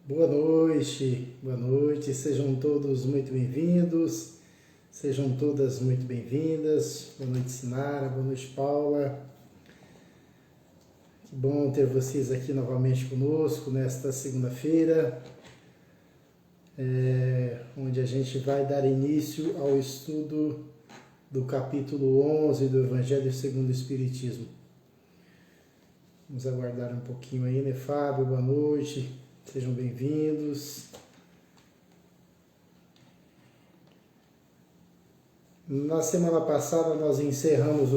Boa noite, sejam todos muito bem-vindos, sejam todas muito bem-vindas. Boa noite, Sinara, boa noite, Paula. Que bom ter vocês aqui novamente conosco nesta segunda-feira, onde a gente vai dar início ao estudo do capítulo 11 do Evangelho segundo o Espiritismo. Vamos aguardar um pouquinho aí, né, Fábio? Boa noite. Sejam bem-vindos. Na semana passada nós encerramos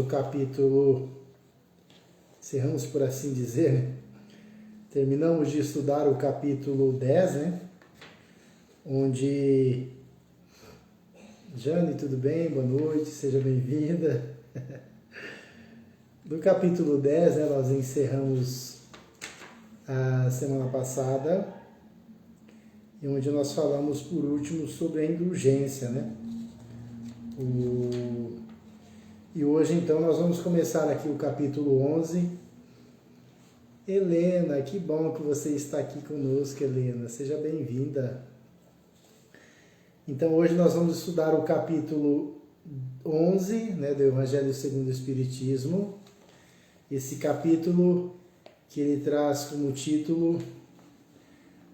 por assim dizer, né? Terminamos de estudar o capítulo 10, né? Onde... Jane, tudo bem? Boa noite, seja bem-vinda. Do capítulo 10, né, nós encerramos a semana passada, onde nós falamos por último sobre a indulgência, né? E hoje então nós vamos começar aqui o capítulo 11. Helena, que bom que você está aqui conosco, Helena, seja bem-vinda. Então hoje nós vamos estudar o capítulo 11, né, do Evangelho segundo o Espiritismo. Esse capítulo que ele traz como título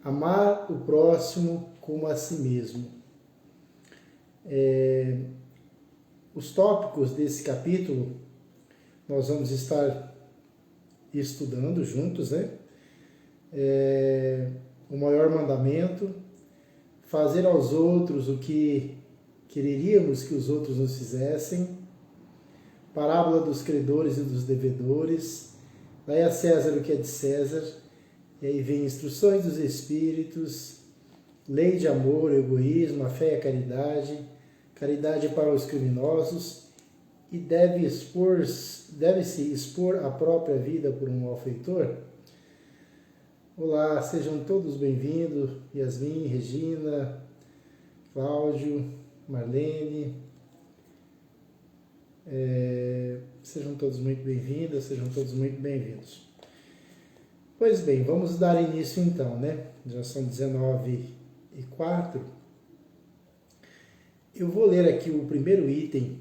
Amar o próximo como a si mesmo. Os tópicos desse capítulo nós vamos estar estudando juntos, né? O maior mandamento, fazer aos outros o que quereríamos que os outros nos fizessem, parábola dos credores e dos devedores, dai a César o que é de César, e aí vem instruções dos Espíritos, lei de amor, egoísmo, a fé e a caridade, caridade para os criminosos, e deve-se expor a própria vida por um malfeitor. Olá, sejam todos bem-vindos, Yasmin, Regina, Cláudio, Marlene, sejam todos muito bem-vindas, sejam todos muito bem-vindos. Pois bem, vamos dar início então, né? Já são 19h04. Eu vou ler aqui o primeiro item.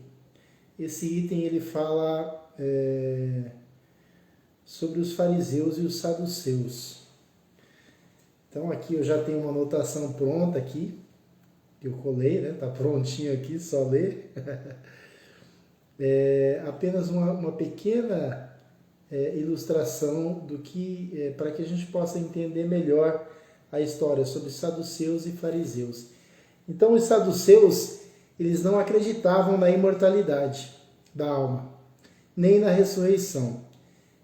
Esse item ele fala sobre os fariseus e os saduceus. Então aqui eu já tenho uma anotação pronta aqui, que eu colei, né? Tá prontinho aqui, só ler. Apenas uma pequena ilustração do que para que a gente possa entender melhor a história sobre saduceus e fariseus. Então, os saduceus, eles não acreditavam na imortalidade da alma, nem na ressurreição,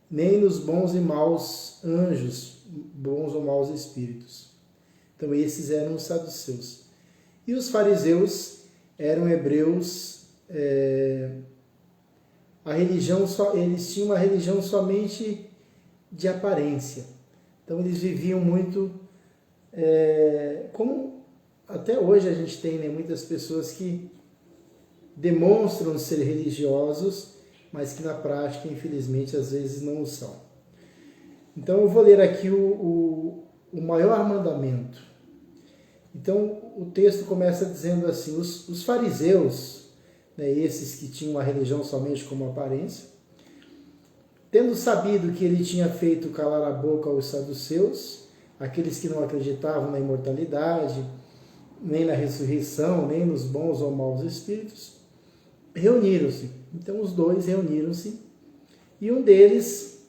nem nos bons e maus anjos, bons ou maus espíritos. Então, esses eram os saduceus. E os fariseus eram hebreus. Eles tinham uma religião somente de aparência. Então eles viviam muito, como até hoje a gente tem, né, muitas pessoas que demonstram ser religiosos, mas que na prática, infelizmente, às vezes não o são. Então eu vou ler aqui o maior mandamento. Então o texto começa dizendo assim: os fariseus, esses que tinham a religião somente como aparência, tendo sabido que ele tinha feito calar a boca aos saduceus, aqueles que não acreditavam na imortalidade, nem na ressurreição, nem nos bons ou maus espíritos, reuniram-se. Então os dois reuniram-se, e um deles,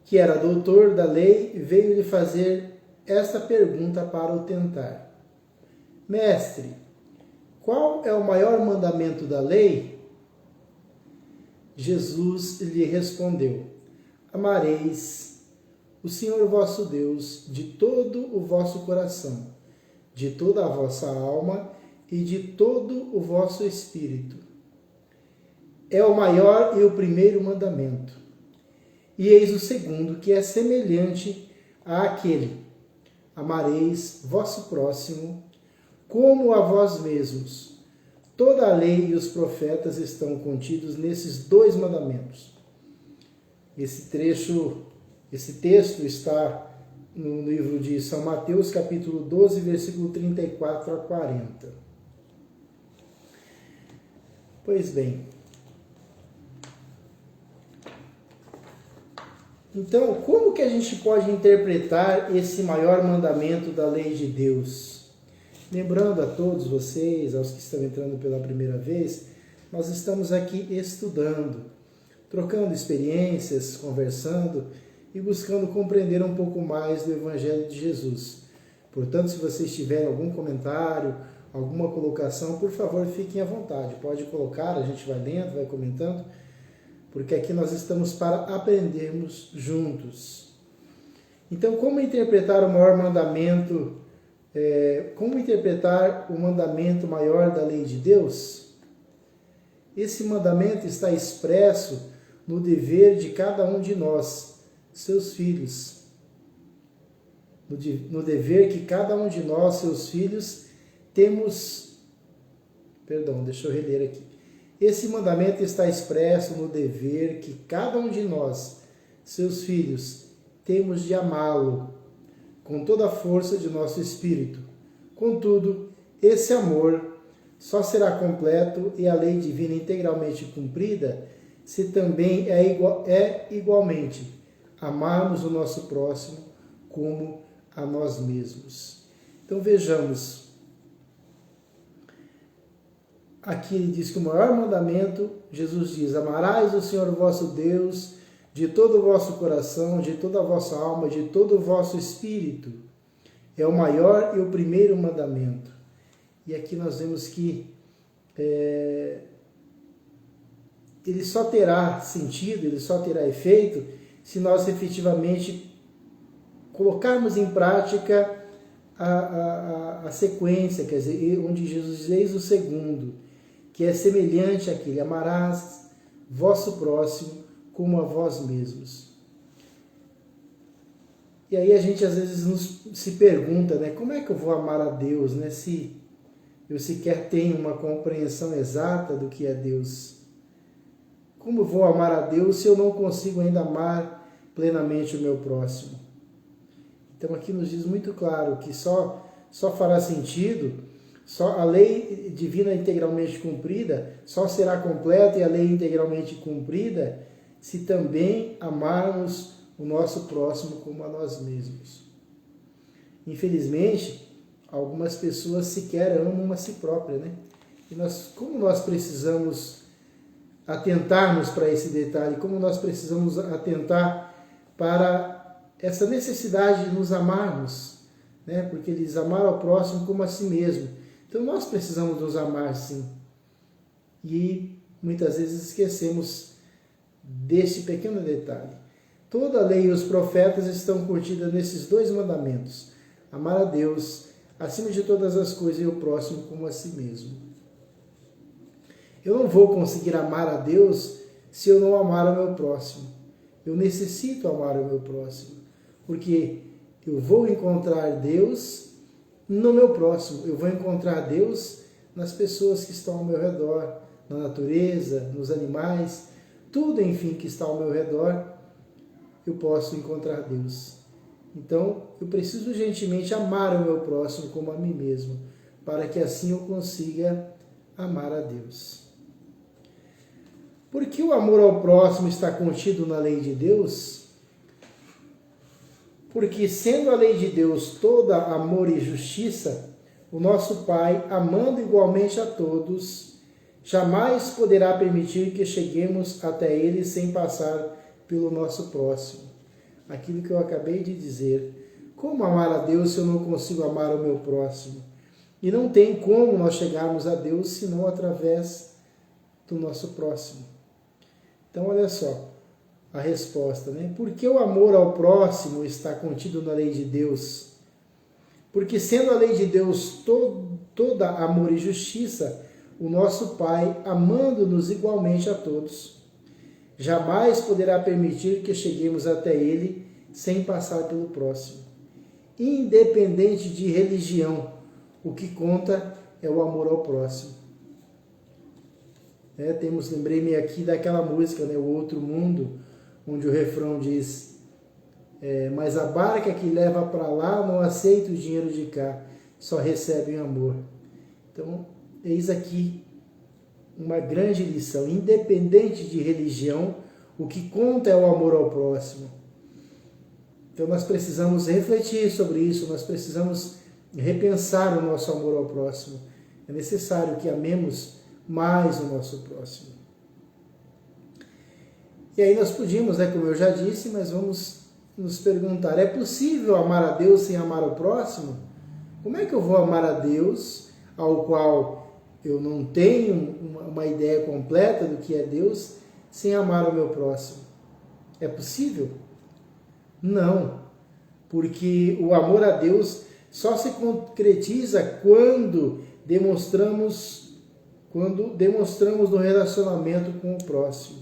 que era doutor da lei, veio lhe fazer esta pergunta para o tentar: Mestre, qual é o maior mandamento da lei? Jesus lhe respondeu: Amareis o Senhor vosso Deus de todo o vosso coração, de toda a vossa alma e de todo o vosso espírito. É o maior e o primeiro mandamento. E eis o segundo, que é semelhante àquele: Amareis vosso próximo como a vós mesmos. Toda a lei e os profetas estão contidos nesses dois mandamentos. Esse texto está no livro de São Mateus, capítulo 12, versículo 34 a 40. Pois bem, então, como que a gente pode interpretar esse maior mandamento da lei de Deus? Lembrando a todos vocês, aos que estão entrando pela primeira vez, nós estamos aqui estudando, trocando experiências, conversando e buscando compreender um pouco mais do Evangelho de Jesus. Portanto, se vocês tiverem algum comentário, alguma colocação, por favor, fiquem à vontade. Pode colocar, a gente vai lendo, vai comentando, porque aqui nós estamos para aprendermos juntos. Então, como interpretar o maior mandamento, como interpretar o mandamento maior da lei de Deus? Esse mandamento está expresso no dever de cada um de nós, seus filhos. No dever que cada um de nós, seus filhos, temos... Perdão, deixa eu reler aqui. Esse mandamento está expresso no dever que cada um de nós, seus filhos, temos de amá-lo com toda a força de nosso espírito. Contudo, esse amor só será completo e a lei divina integralmente cumprida se também igualmente amarmos o nosso próximo como a nós mesmos. Então vejamos. Aqui ele diz que o maior mandamento, Jesus diz, amarás o Senhor vosso Deus de todo o vosso coração, de toda a vossa alma, de todo o vosso espírito. É o maior e o primeiro mandamento. E aqui nós vemos que ele só terá sentido, ele só terá efeito, se nós efetivamente colocarmos em prática a sequência, quer dizer, onde Jesus diz, eis o segundo, que é semelhante àquele, amarás vosso próximo como a vós mesmos. E aí a gente às vezes se pergunta, né, como é que eu vou amar a Deus, né, se eu sequer tenho uma compreensão exata do que é Deus? Como eu vou amar a Deus se eu não consigo ainda amar plenamente o meu próximo? Então aqui nos diz muito claro que só fará sentido, só a lei divina integralmente cumprida só será completa e a lei integralmente cumprida se também amarmos o nosso próximo como a nós mesmos. Infelizmente, algumas pessoas sequer amam a si própria, né? E como nós precisamos atentarmos para esse detalhe, como nós precisamos atentar para essa necessidade de nos amarmos, né? Porque eles amaram ao próximo como a si mesmo. Então nós precisamos nos amar sim. E muitas vezes esquecemos desse pequeno detalhe. Toda a lei e os profetas estão contidas nesses dois mandamentos. Amar a Deus acima de todas as coisas e o próximo como a si mesmo. Eu não vou conseguir amar a Deus se eu não amar o meu próximo. Eu necessito amar o meu próximo, porque eu vou encontrar Deus no meu próximo. Eu vou encontrar Deus nas pessoas que estão ao meu redor, na natureza, nos animais, tudo, enfim, que está ao meu redor, eu posso encontrar Deus. Então, eu preciso urgentemente amar o meu próximo como a mim mesmo, para que assim eu consiga amar a Deus. Por que o amor ao próximo está contido na lei de Deus? Porque, sendo a lei de Deus toda amor e justiça, o nosso Pai, amando igualmente a todos, jamais poderá permitir que cheguemos até Ele sem passar pelo nosso próximo. Aquilo que eu acabei de dizer. Como amar a Deus se eu não consigo amar o meu próximo? E não tem como nós chegarmos a Deus senão através do nosso próximo. Então, olha só a resposta, né? Por que o amor ao próximo está contido na lei de Deus? Porque, sendo a lei de Deus toda amor e justiça, o nosso Pai, amando-nos igualmente a todos, jamais poderá permitir que cheguemos até Ele sem passar pelo próximo. Independente de religião, o que conta é o amor ao próximo. Lembrei-me aqui daquela música, né, O Outro Mundo, onde o refrão diz: mas a barca que leva para lá não aceita o dinheiro de cá, só recebe o amor. Então, eis aqui uma grande lição. Independente de religião, o que conta é o amor ao próximo. Então nós precisamos refletir sobre isso, nós precisamos repensar o nosso amor ao próximo. É necessário que amemos mais o nosso próximo. E aí nós podíamos, como eu já disse, mas vamos nos perguntar, é possível amar a Deus sem amar o próximo? Como é que eu vou amar a Deus, ao qual eu não tenho uma ideia completa do que é Deus, sem amar o meu próximo? É possível? Não, porque o amor a Deus só se concretiza quando demonstramos no relacionamento com o próximo.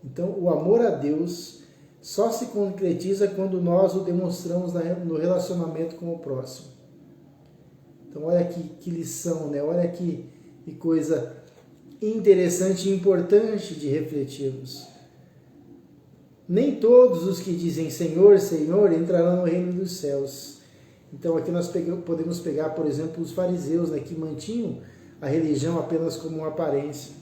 Então, o amor a Deus só se concretiza quando nós o demonstramos no relacionamento com o próximo. Então, olha que lição, né? Olha que coisa interessante e importante de refletirmos. Nem todos os que dizem Senhor, Senhor entrarão no reino dos céus. Então aqui nós podemos pegar, por exemplo, os fariseus, que mantinham a religião apenas como uma aparência.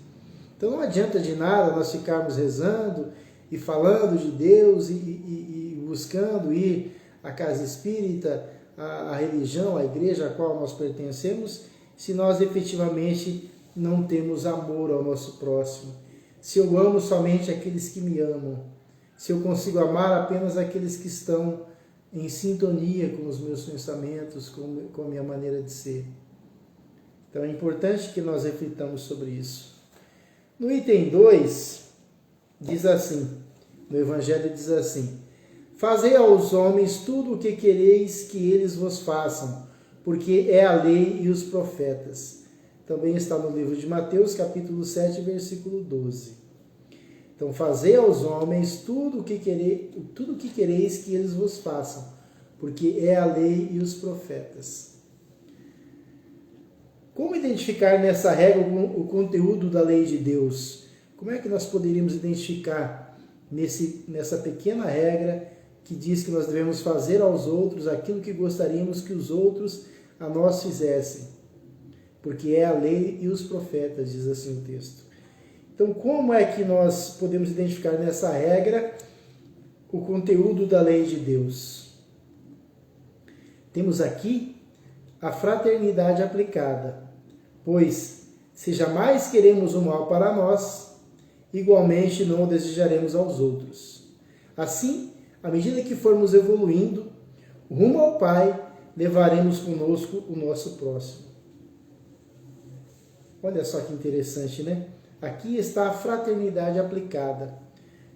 Então não adianta de nada nós ficarmos rezando e falando de Deus e buscando ir à casa espírita, à religião, à igreja a qual nós pertencemos, se nós efetivamente não temos amor ao nosso próximo. Se eu amo somente aqueles que me amam, se eu consigo amar apenas aqueles que estão em sintonia com os meus pensamentos, com a minha maneira de ser. Então é importante que nós reflitamos sobre isso. No item 2, diz assim, no Evangelho diz assim, fazei aos homens tudo o que quereis que eles vos façam, porque é a lei e os profetas. Também está no livro de Mateus, capítulo 7, versículo 12. Então, fazei aos homens tudo o que quereis que eles vos façam, porque é a lei e os profetas. Como identificar nessa regra o conteúdo da lei de Deus? Como é que nós poderíamos identificar nessa pequena regra que diz que nós devemos fazer aos outros aquilo que gostaríamos que os outros a nós fizessem? Porque é a lei e os profetas, diz assim o texto. Então, como é que nós podemos identificar nessa regra o conteúdo da lei de Deus? Temos aqui a fraternidade aplicada, pois, se jamais queremos o mal para nós, igualmente não o desejaremos aos outros. Assim, à medida que formos evoluindo, rumo ao Pai, levaremos conosco o nosso próximo. Olha só que interessante, né? Aqui está a fraternidade aplicada,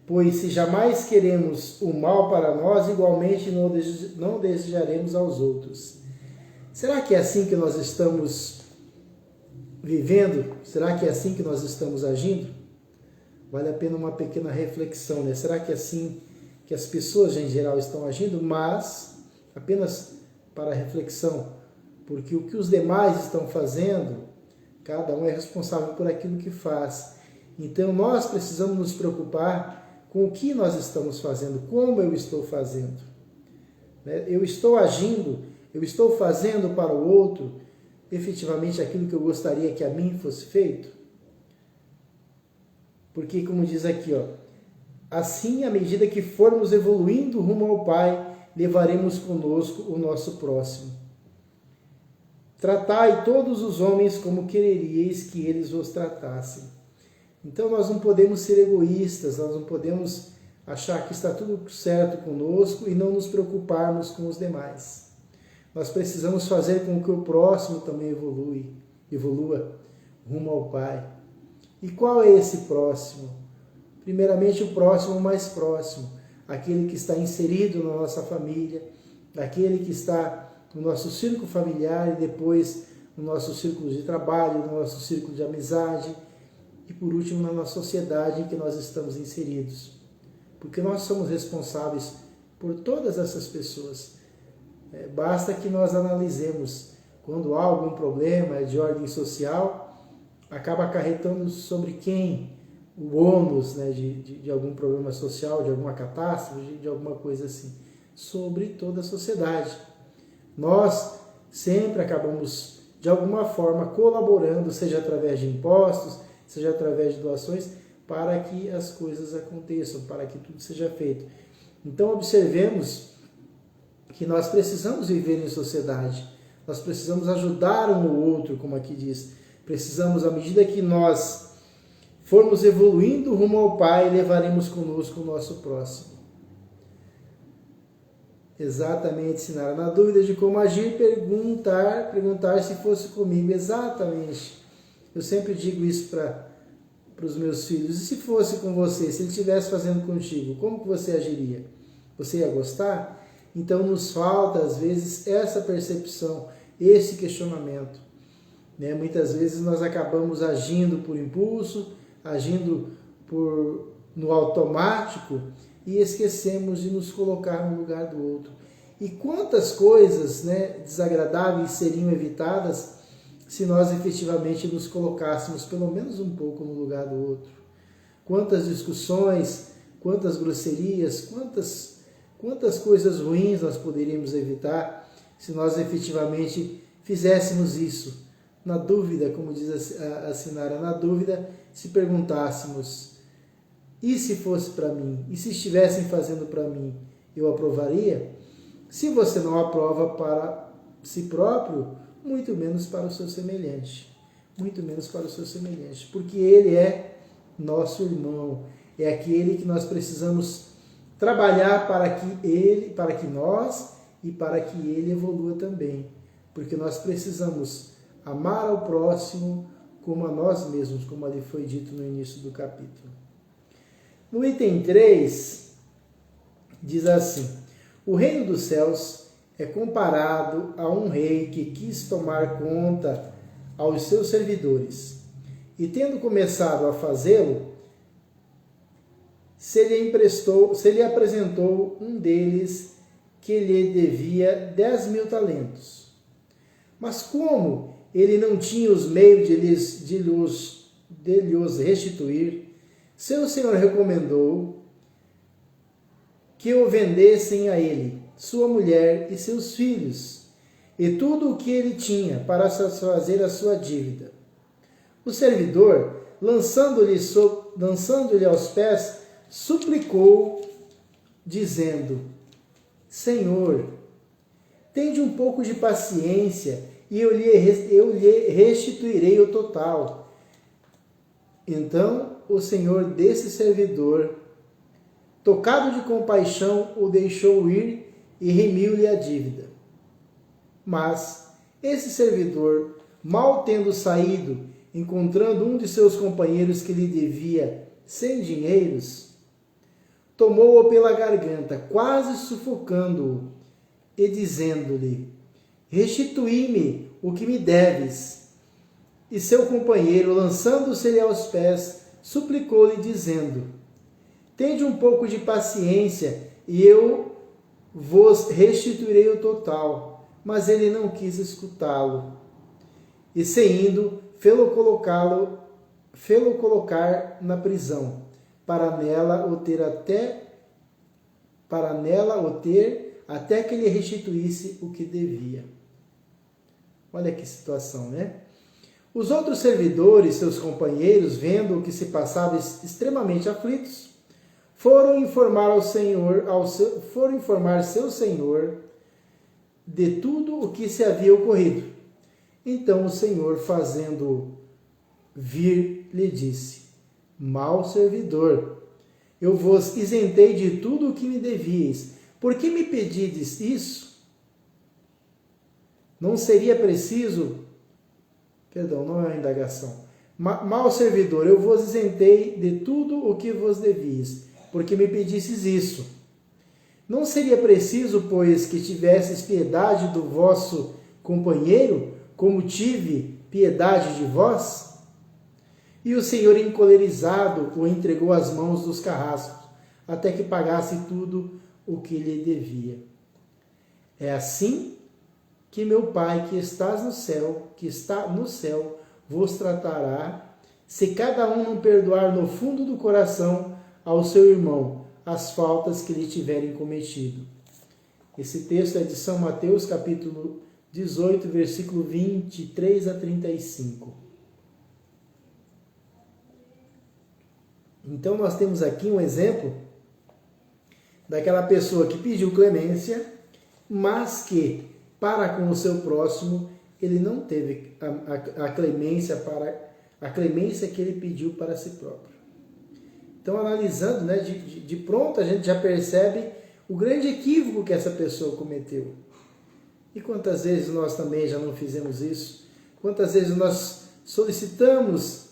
pois se jamais queremos o mal para nós, igualmente não desejaremos aos outros. Será que é assim que nós estamos vivendo? Será que é assim que nós estamos agindo? Vale a pena uma pequena reflexão, né? Será que é assim que as pessoas em geral estão agindo? Mas apenas para reflexão, porque o que os demais estão fazendo, cada um é responsável por aquilo que faz. Então nós precisamos nos preocupar com o que nós estamos fazendo, como eu estou fazendo. Eu estou agindo, eu estou fazendo para o outro efetivamente aquilo que eu gostaria que a mim fosse feito? Porque, como diz aqui, assim, à medida que formos evoluindo rumo ao Pai, levaremos conosco o nosso próximo. Tratai todos os homens como quereríeis que eles vos tratassem. Então nós não podemos ser egoístas, nós não podemos achar que está tudo certo conosco e não nos preocuparmos com os demais. Nós precisamos fazer com que o próximo também evolua rumo ao Pai. E qual é esse próximo? Primeiramente o próximo mais próximo, aquele que está inserido na nossa família, aquele que está no nosso círculo familiar e depois no nosso círculo de trabalho, no nosso círculo de amizade e por último na nossa sociedade em que nós estamos inseridos. Porque nós somos responsáveis por todas essas pessoas. Basta que nós analisemos quando há algum problema de ordem social, acaba acarretando sobre quem o ônus, né, de algum problema social, de alguma catástrofe, de alguma coisa assim, sobre toda a sociedade. Nós sempre acabamos, de alguma forma, colaborando, seja através de impostos, seja através de doações, para que as coisas aconteçam, para que tudo seja feito. Então, observemos que nós precisamos viver em sociedade, nós precisamos ajudar um ao outro, como aqui diz. Precisamos, à medida que nós formos evoluindo rumo ao Pai, levaremos conosco o nosso próximo. Exatamente, Sinara. Na dúvida de como agir, perguntar se fosse comigo. Exatamente. Eu sempre digo isso para os meus filhos. E se fosse com você, se ele estivesse fazendo contigo, como que você agiria? Você ia gostar? Então nos falta, às vezes, essa percepção, esse questionamento. Né? Muitas vezes nós acabamos agindo por impulso, agindo no automático, e esquecemos de nos colocar no lugar do outro. E quantas coisas, né, desagradáveis seriam evitadas se nós efetivamente nos colocássemos pelo menos um pouco no lugar do outro. Quantas discussões, quantas grosserias, quantas coisas ruins nós poderíamos evitar se nós efetivamente fizéssemos isso. Na dúvida, como diz a Sinara, na dúvida, se perguntássemos: e se fosse para mim? E se estivessem fazendo para mim, eu aprovaria? Se você não aprova para si próprio, muito menos para o seu semelhante. Muito menos para o seu semelhante. Porque ele é nosso irmão. É aquele que nós precisamos trabalhar para que nós e para que ele evolua também. Porque nós precisamos amar ao próximo como a nós mesmos, como ali foi dito no início do capítulo. No item 3, diz assim: o reino dos céus é comparado a um rei que quis tomar conta aos seus servidores, e tendo começado a fazê-lo, se lhe apresentou um deles que lhe devia 10.000 talentos. Mas como ele não tinha os meios de lhos restituir, seu senhor recomendou que o vendessem a ele, sua mulher e seus filhos, e tudo o que ele tinha, para satisfazer a sua dívida. O servidor, lançando-lhe aos pés, suplicou, dizendo: Senhor, tende um pouco de paciência, e eu lhe restituirei o total. Então o senhor desse servidor, tocado de compaixão, o deixou ir e remiu-lhe a dívida. Mas esse servidor, mal tendo saído, encontrando um de seus companheiros que lhe devia 100 dinheiros, tomou-o pela garganta, quase sufocando-o, e dizendo-lhe: restituí-me o que me deves. E seu companheiro, lançando-se-lhe aos pés, suplicou-lhe, dizendo: tende um pouco de paciência, e eu vos restituirei o total. Mas ele não quis escutá-lo. E saindo, fê-lo colocar na prisão, para nela o ter até que lhe restituísse o que devia. Olha que situação, né? Os outros servidores, seus companheiros, vendo o que se passava, extremamente aflitos, foram informar seu senhor de tudo o que se havia ocorrido. Então o senhor, fazendo vir, lhe disse: mau servidor, eu vos isentei de tudo o que me devíeis. Por que me pedides isso? Não seria preciso... Perdão, não é uma indagação. Mau servidor, eu vos isentei de tudo o que vos devíeis, porque me pedisses isso. Não seria preciso, pois, que tivesses piedade do vosso companheiro, como tive piedade de vós? E o Senhor, encolerizado, o entregou às mãos dos carrascos, até que pagasse tudo o que lhe devia. É assim que meu Pai, que está no céu, vos tratará se cada um não perdoar no fundo do coração ao seu irmão as faltas que lhe tiverem cometido. Esse texto é de São Mateus, capítulo 18, versículo 23 a 35. Então nós temos aqui um exemplo daquela pessoa que pediu clemência, mas que, para com o seu próximo, ele não teve a clemência que ele pediu para si próprio. Então, analisando, né, de pronto, a gente já percebe o grande equívoco que essa pessoa cometeu. E quantas vezes nós também já não fizemos isso? Quantas vezes nós solicitamos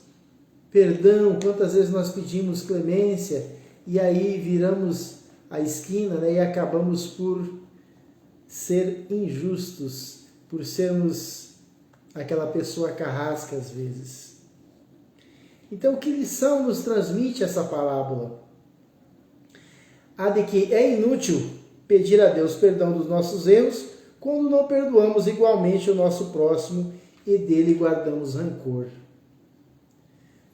perdão? Quantas vezes nós pedimos clemência e aí viramos a esquina, né, e acabamos por ser injustos, por sermos aquela pessoa carrasca às vezes. Então, que lição nos transmite essa parábola? A de que é inútil pedir a Deus perdão dos nossos erros quando não perdoamos igualmente o nosso próximo e dele guardamos rancor.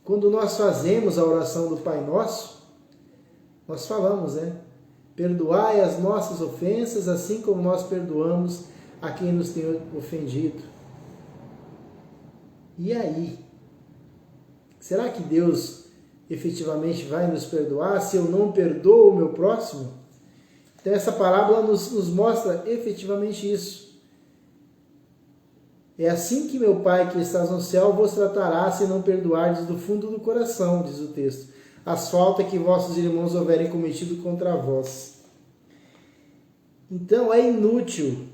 Quando nós fazemos a oração do Pai Nosso, nós falamos, né? Perdoai as nossas ofensas, assim como nós perdoamos a quem nos tem ofendido. E aí? Será que Deus efetivamente vai nos perdoar se eu não perdoo o meu próximo? Então essa parábola nos mostra efetivamente isso. É assim que meu Pai que estás no céu vos tratará se não perdoardes do fundo do coração, diz o texto, as faltas que vossos irmãos houverem cometido contra vós. Então é inútil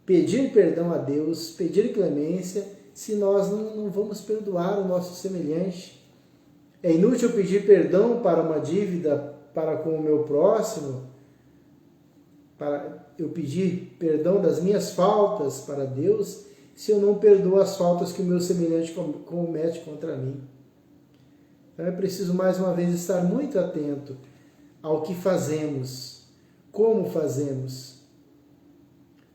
pedir perdão a Deus, pedir clemência, se nós não vamos perdoar o nosso semelhante. É inútil pedir perdão para uma dívida para com o meu próximo, para eu pedir perdão das minhas faltas para Deus, se eu não perdoo as faltas que o meu semelhante comete contra mim. Então é preciso mais uma vez estar muito atento ao que fazemos, como fazemos.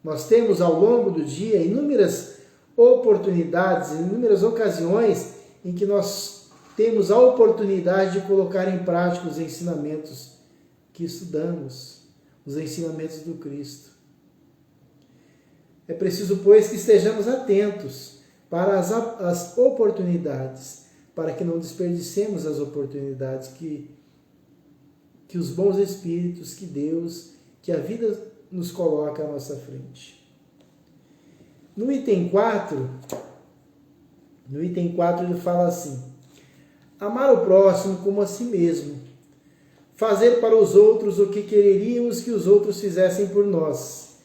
Nós temos ao longo do dia inúmeras oportunidades, inúmeras ocasiões em que nós temos a oportunidade de colocar em prática os ensinamentos que estudamos, os ensinamentos do Cristo. É preciso, pois, que estejamos atentos para as oportunidades, para que não desperdicemos as oportunidades que os bons espíritos, que Deus, que a vida nos coloca à nossa frente. No item 4 ele fala assim: amar o próximo como a si mesmo, fazer para os outros o que quereríamos que os outros fizessem por nós,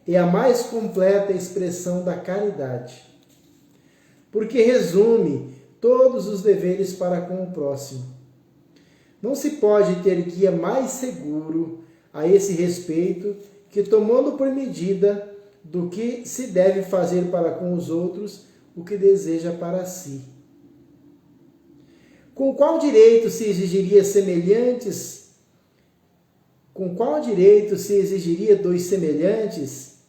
é a mais completa expressão da caridade, porque resume todos os deveres para com o próximo. Não se pode ter guia mais seguro a esse respeito que, tomando por medida do que se deve fazer para com os outros, o que deseja para si. Com qual direito se exigiria dos semelhantes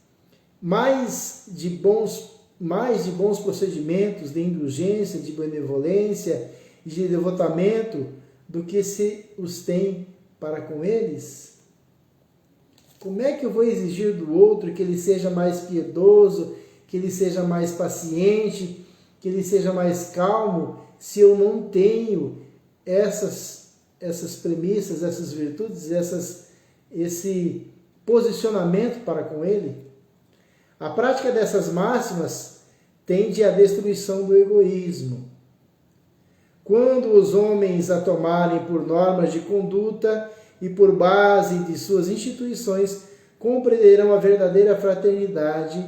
mais de bons procedimentos de indulgência, de benevolência e de devotamento do que se os tem para com eles? Como é que eu vou exigir do outro que ele seja mais piedoso, que ele seja mais paciente, que ele seja mais calmo, se eu não tenho essas premissas, essas virtudes, esse posicionamento para com ele? A prática dessas máximas tende à destruição do egoísmo. Quando os homens a tomarem por normas de conduta e por base de suas instituições, compreenderão a verdadeira fraternidade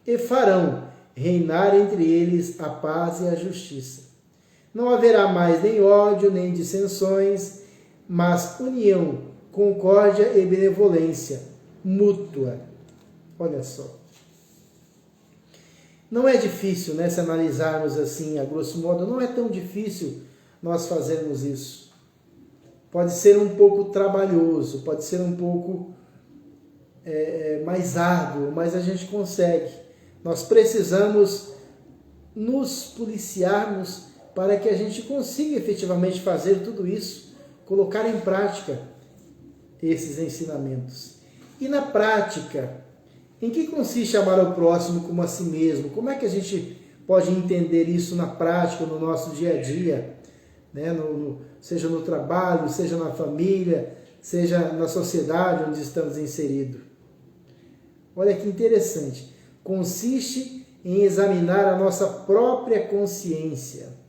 e farão reinar entre eles a paz e a justiça. Não haverá mais nem ódio, nem dissensões, mas união, concórdia e benevolência mútua. Olha só. Não é difícil, né, se analisarmos assim, a grosso modo, não é tão difícil nós fazermos isso. Pode ser um pouco trabalhoso, pode ser um pouco mais árduo, mas a gente consegue. Nós precisamos nos policiarmos para que a gente consiga efetivamente fazer tudo isso, colocar em prática esses ensinamentos. E na prática, em que consiste amar ao próximo como a si mesmo? Como é que a gente pode entender isso na prática, no nosso dia a dia, né? Seja no trabalho, seja na família, seja na sociedade onde estamos inseridos? Olha que interessante. Consiste em examinar a nossa própria consciência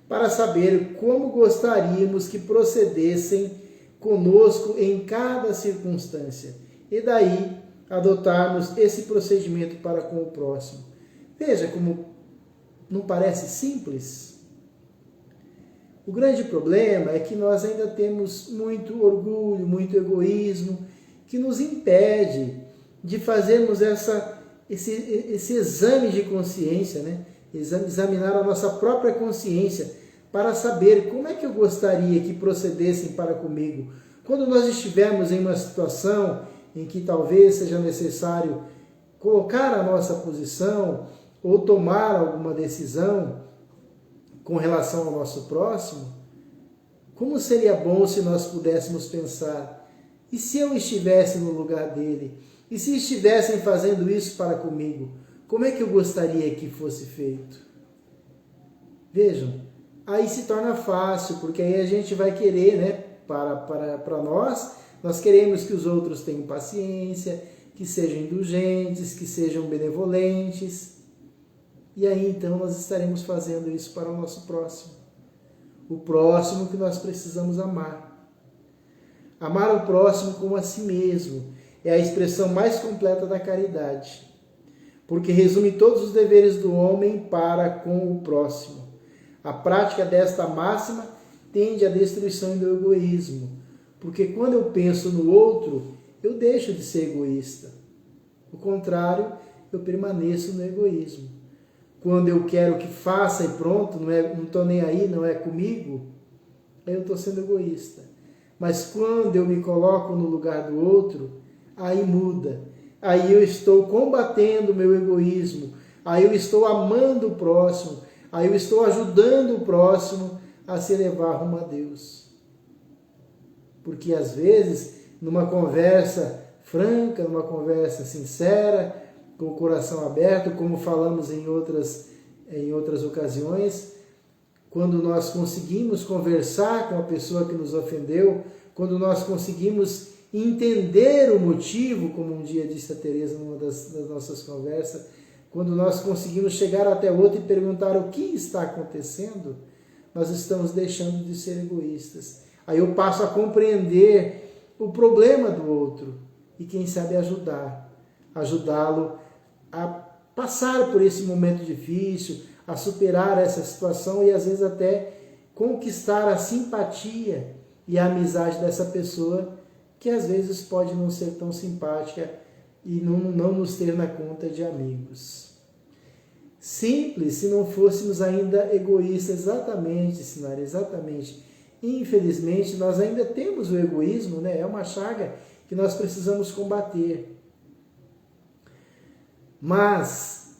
para saber como gostaríamos que procedessem conosco em cada circunstância e daí adotarmos esse procedimento para com o próximo. Veja como não parece simples? O grande problema é que nós ainda temos muito orgulho, muito egoísmo, que nos impede de fazermos esse exame de consciência, né? Examinar a nossa própria consciência para saber como é que eu gostaria que procedessem para comigo. Quando nós estivermos em uma situação em que talvez seja necessário colocar a nossa posição ou tomar alguma decisão com relação ao nosso próximo, como seria bom se nós pudéssemos pensar: e se eu estivesse no lugar dele? E se estivessem fazendo isso para comigo? Como é que eu gostaria que fosse feito? Vejam, aí se torna fácil, porque aí a gente vai querer, né, para nós queremos que os outros tenham paciência, que sejam indulgentes, que sejam benevolentes. E aí então nós estaremos fazendo isso para o nosso próximo. O próximo que nós precisamos amar. Amar o próximo como a si mesmo é a expressão mais completa da caridade, porque resume todos os deveres do homem para com o próximo. A prática desta máxima tende à destruição do egoísmo, porque quando eu penso no outro, eu deixo de ser egoísta. O contrário, eu permaneço no egoísmo. Quando eu quero que faça e pronto, não estou nem aí, não é comigo, aí eu estou sendo egoísta. Mas quando eu me coloco no lugar do outro, aí muda. Aí eu estou combatendo o meu egoísmo, aí eu estou amando o próximo, aí eu estou ajudando o próximo a se elevar rumo a Deus. Porque às vezes, numa conversa franca, numa conversa sincera, com o coração aberto, como falamos em outras ocasiões, quando nós conseguimos conversar com a pessoa que nos ofendeu, quando nós conseguimos entender o motivo, como um dia disse a Teresa numa das nossas conversas, quando nós conseguimos chegar até o outro e perguntar o que está acontecendo, nós estamos deixando de ser egoístas. Aí eu passo a compreender o problema do outro e quem sabe ajudá-lo a passar por esse momento difícil, a superar essa situação e às vezes até conquistar a simpatia e a amizade dessa pessoa que às vezes pode não ser tão simpática e não nos ter na conta de amigos. Simples se não fôssemos ainda egoístas, exatamente, Sinara, exatamente. Infelizmente, nós ainda temos o egoísmo, né? É uma chaga que nós precisamos combater. Mas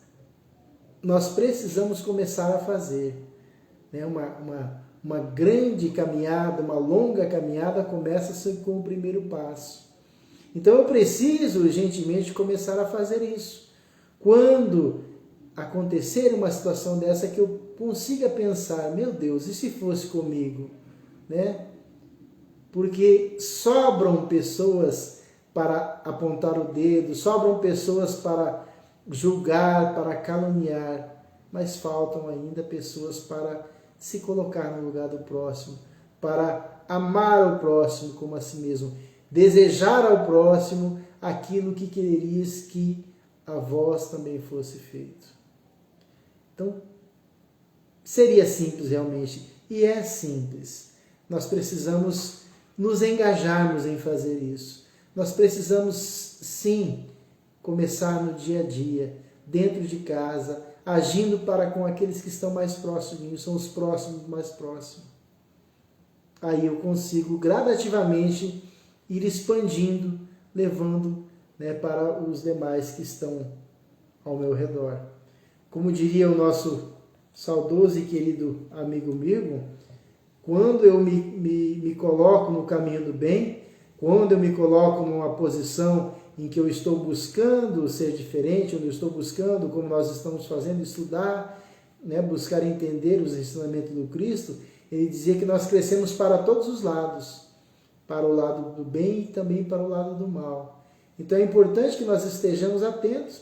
nós precisamos começar a fazer, né? Uma grande caminhada, uma longa caminhada começa com o primeiro passo. Então eu preciso urgentemente começar a fazer isso. Quando acontecer uma situação dessa que eu consiga pensar, meu Deus, e se fosse comigo? Né? Porque sobram pessoas para apontar o dedo, sobram pessoas para julgar, para caluniar, mas faltam ainda pessoas para se colocar no lugar do próximo, para amar o próximo como a si mesmo, desejar ao próximo aquilo que quererias que a vós também fosse feito. Então, seria simples realmente, e é simples. Nós precisamos nos engajarmos em fazer isso. Nós precisamos, sim, começar no dia a dia, dentro de casa, agindo para com aqueles que estão mais próximos de mim, são os próximos mais próximos. Aí eu consigo gradativamente ir expandindo, levando, né, para os demais que estão ao meu redor. Como diria o nosso saudoso e querido amigo meu, quando eu me coloco no caminho do bem, quando eu me coloco numa posição em que eu estou buscando ser diferente, onde eu estou buscando, como nós estamos fazendo, estudar, né, buscar entender os ensinamentos do Cristo, ele dizia que nós crescemos para todos os lados, para o lado do bem e também para o lado do mal. Então é importante que nós estejamos atentos,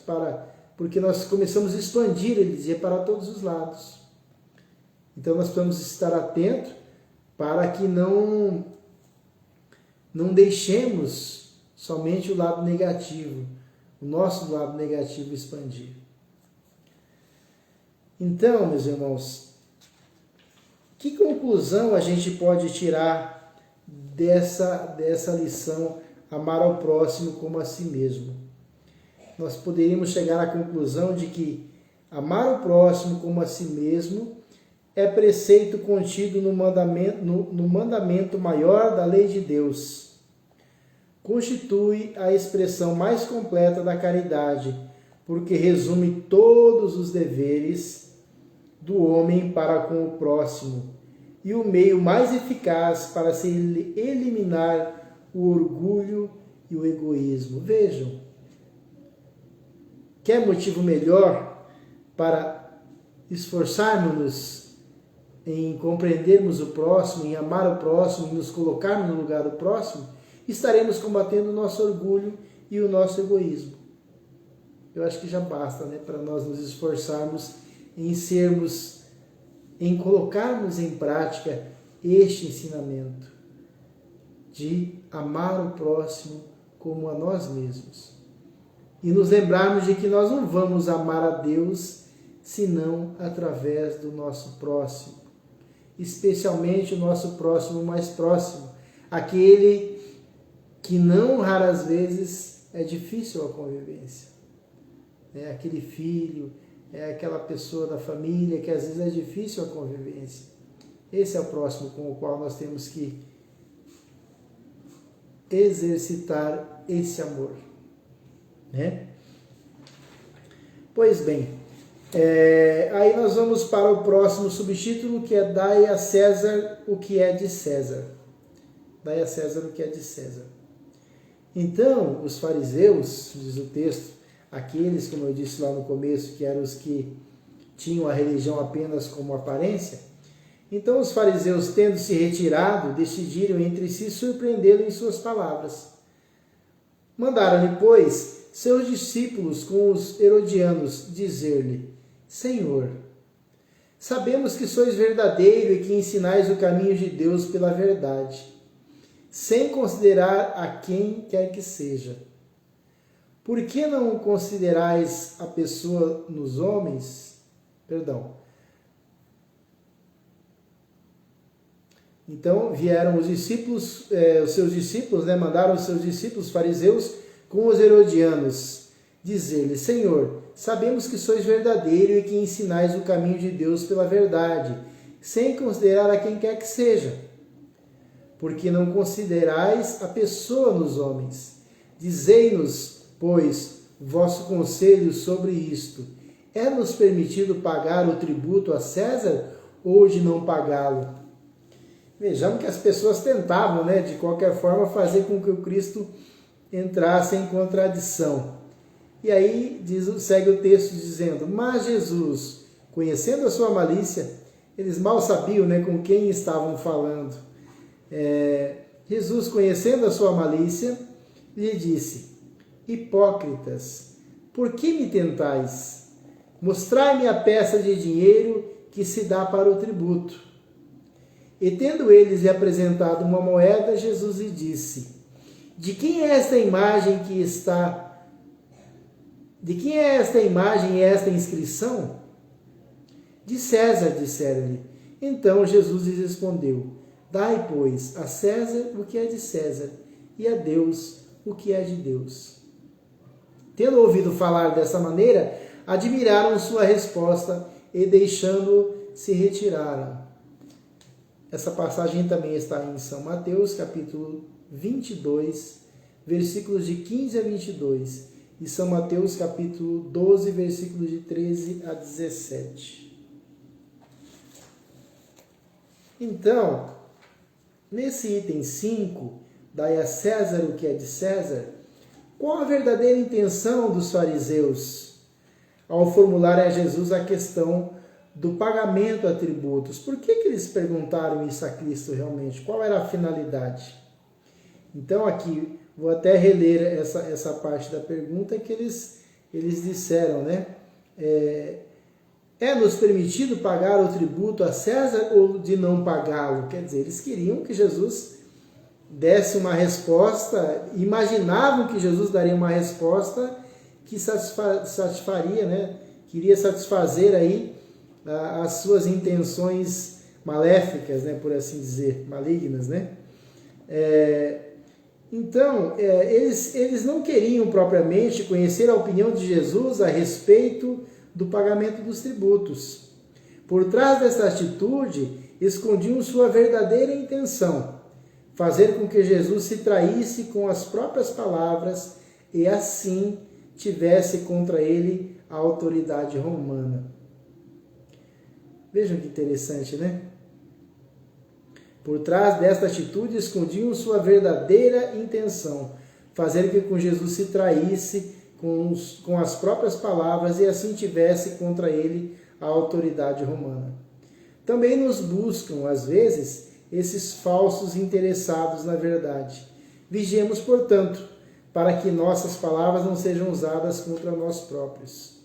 porque nós começamos a expandir, ele dizia, para todos os lados. Então nós precisamos estar atentos para que não deixemos somente o lado negativo, o nosso lado negativo expandir. Então, meus irmãos, que conclusão a gente pode tirar dessa lição, amar ao próximo como a si mesmo? Nós poderíamos chegar à conclusão de que amar o próximo como a si mesmo é preceito contido no mandamento maior da lei de Deus. Constitui a expressão mais completa da caridade, porque resume todos os deveres do homem para com o próximo e o meio mais eficaz para se eliminar o orgulho e o egoísmo. Vejam, quer motivo melhor para esforçarmos-nos em compreendermos o próximo, em amar o próximo, em nos colocarmos no lugar do próximo? Estaremos combatendo o nosso orgulho e o nosso egoísmo. Eu acho que já basta, né, para nós nos esforçarmos em colocarmos em prática este ensinamento de amar o próximo como a nós mesmos. E nos lembrarmos de que nós não vamos amar a Deus senão através do nosso próximo, especialmente o nosso próximo mais próximo, aquele que não raras vezes é difícil a convivência. É aquele filho, é aquela pessoa da família que às vezes é difícil a convivência. Esse é o próximo com o qual nós temos que exercitar esse amor, né? Pois bem, aí nós vamos para o próximo subtítulo, que é dai a César o que é de César. Dai a César o que é de César. Então, os fariseus, diz o texto, aqueles, como eu disse lá no começo, que eram os que tinham a religião apenas como aparência, então os fariseus, tendo se retirado, decidiram entre si surpreendê-lo em suas palavras. Mandaram-lhe, pois, seus discípulos com os herodianos dizer-lhe: Senhor, sabemos que sois verdadeiro e que ensinais o caminho de Deus pela verdade, sem considerar a quem quer que seja. Por que não considerais a pessoa nos homens? Então vieram os discípulos, os seus discípulos, mandaram os seus discípulos fariseus com os herodianos dizer-lhe: Senhor, sabemos que sois verdadeiro e que ensinais o caminho de Deus pela verdade, sem considerar a quem quer que seja. Porque não considerais a pessoa nos homens. Dizei-nos, pois, vosso conselho sobre isto. É-nos permitido pagar o tributo a César ou de não pagá-lo? Vejamos que as pessoas tentavam, de qualquer forma, fazer com que o Cristo entrasse em contradição. E aí segue o texto dizendo: Mas Jesus, conhecendo a sua malícia, eles mal sabiam com quem estavam falando. Jesus, conhecendo a sua malícia, lhe disse: Hipócritas, por que me tentais? Mostrai-me a peça de dinheiro que se dá para o tributo. E tendo eles lhe apresentado uma moeda, Jesus lhe disse: De quem é esta imagem que está? De quem é esta imagem e esta inscrição? De César, disseram-lhe. Então Jesus lhes respondeu: Dai, pois, a César o que é de César, e a Deus o que é de Deus. Tendo ouvido falar dessa maneira, admiraram sua resposta e, deixando-o, se retiraram. Essa passagem também está em São Mateus, capítulo 22, versículos de 15 a 22, e São Mateus, capítulo 12, versículos de 13 a 17. Então, nesse item 5, dai a César o que é de César, qual a verdadeira intenção dos fariseus ao formularem a Jesus a questão do pagamento a tributos? Por que eles perguntaram isso a Cristo realmente? Qual era a finalidade? Então aqui, vou até reler essa parte da pergunta que eles disseram, né? É-nos permitido pagar o tributo a César ou de não pagá-lo? Quer dizer, eles queriam que Jesus desse uma resposta, imaginavam que Jesus daria uma resposta que satisfaria, né? Queria satisfazer aí as suas intenções maléficas, né? Por assim dizer, malignas, né? Então, eles não queriam propriamente conhecer a opinião de Jesus a respeito do pagamento dos tributos. Por trás dessa atitude, escondiam sua verdadeira intenção, fazer com que Jesus se traísse com as próprias palavras e assim tivesse contra ele a autoridade romana. Vejam que interessante, né? Por trás desta atitude escondiam sua verdadeira intenção, fazer com que Jesus se traísse com as próprias palavras e assim tivesse contra ele a autoridade romana. Também nos buscam, às vezes, esses falsos interessados na verdade. Vigiemos, portanto, para que nossas palavras não sejam usadas contra nós próprios.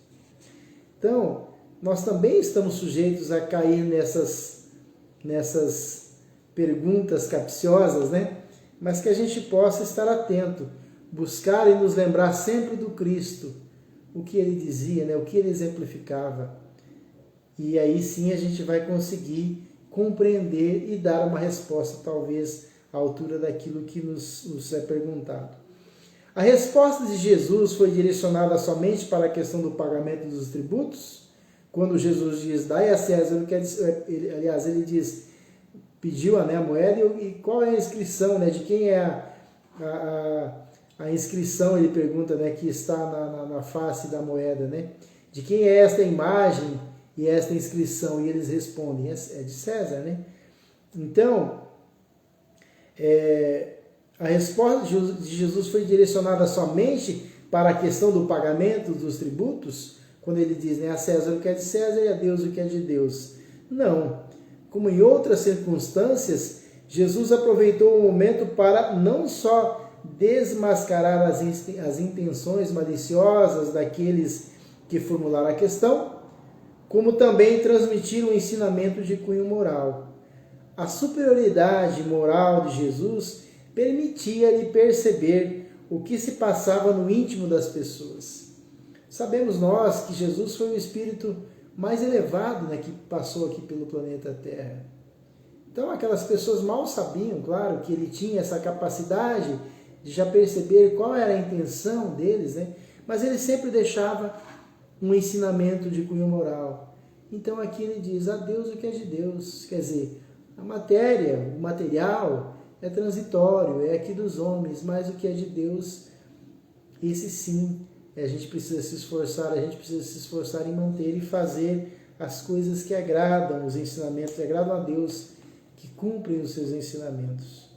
Então, nós também estamos sujeitos a cair nessas perguntas capciosas, né? Mas que a gente possa estar atento, buscar e nos lembrar sempre do Cristo, o que ele dizia, né? O que ele exemplificava. E aí sim a gente vai conseguir compreender e dar uma resposta, talvez, à altura daquilo que nos é perguntado. A resposta de Jesus foi direcionada somente para a questão do pagamento dos tributos? Quando Jesus diz, dai a César, ele diz, pediu a moeda, e qual é a inscrição, né? De quem é a inscrição, ele pergunta, né? Que está na face da moeda, né? De quem é esta imagem e esta inscrição? E eles respondem, é de César, né? Então, a resposta de Jesus foi direcionada somente para a questão do pagamento dos tributos, quando ele diz, né, a César o que é de César e a Deus o que é de Deus. Não. Como em outras circunstâncias, Jesus aproveitou o momento para não só desmascarar as intenções maliciosas daqueles que formularam a questão, como também transmitir um ensinamento de cunho moral. A superioridade moral de Jesus permitia-lhe perceber o que se passava no íntimo das pessoas. Sabemos nós que Jesus foi o espírito mais elevado, né, que passou aqui pelo planeta Terra. Então aquelas pessoas mal sabiam, claro, que ele tinha essa capacidade de já perceber qual era a intenção deles, né? Mas ele sempre deixava um ensinamento de cunho moral. Então aqui ele diz, a Deus o que é de Deus, quer dizer, a matéria, o material é transitório, é aqui dos homens, mas o que é de Deus, esse sim, a gente precisa se esforçar em manter e fazer as coisas que agradam, os ensinamentos que agradam a Deus, que cumprem os seus ensinamentos.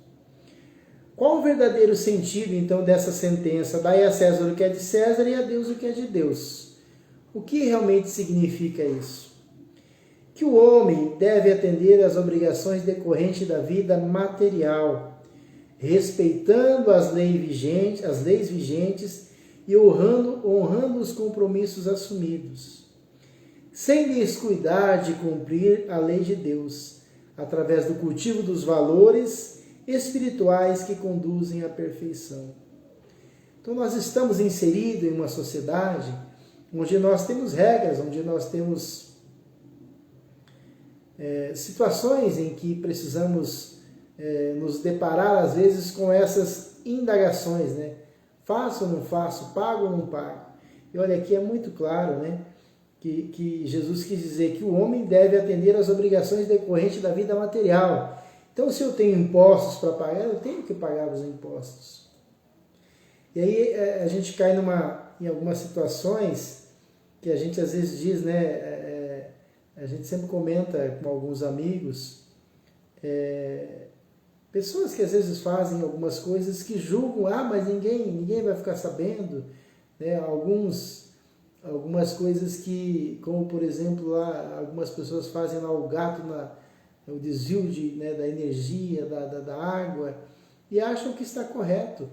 Qual o verdadeiro sentido, então, dessa sentença? Dai a César o que é de César e a Deus o que é de Deus. O que realmente significa isso? Que o homem deve atender às obrigações decorrentes da vida material, respeitando as leis vigentes e honrando os compromissos assumidos, sem descuidar de cumprir a lei de Deus, através do cultivo dos valores espirituais que conduzem à perfeição. Então nós estamos inseridos em uma sociedade onde nós temos regras, onde nós temos situações em que precisamos nos deparar às vezes com essas indagações, né? Faço ou não faço? Pago ou não pago? E olha, aqui é muito claro, né? Que Jesus quis dizer que o homem deve atender às obrigações decorrentes da vida material. Então, se eu tenho impostos para pagar, eu tenho que pagar os impostos. E aí a gente cai em algumas situações que a gente às vezes diz, né? A gente sempre comenta com alguns amigos, Pessoas que às vezes fazem algumas coisas que julgam, mas ninguém vai ficar sabendo, né? Algumas coisas que, como por exemplo, lá, algumas pessoas fazem lá o gato, o desvio da energia, da água, e acham que está correto.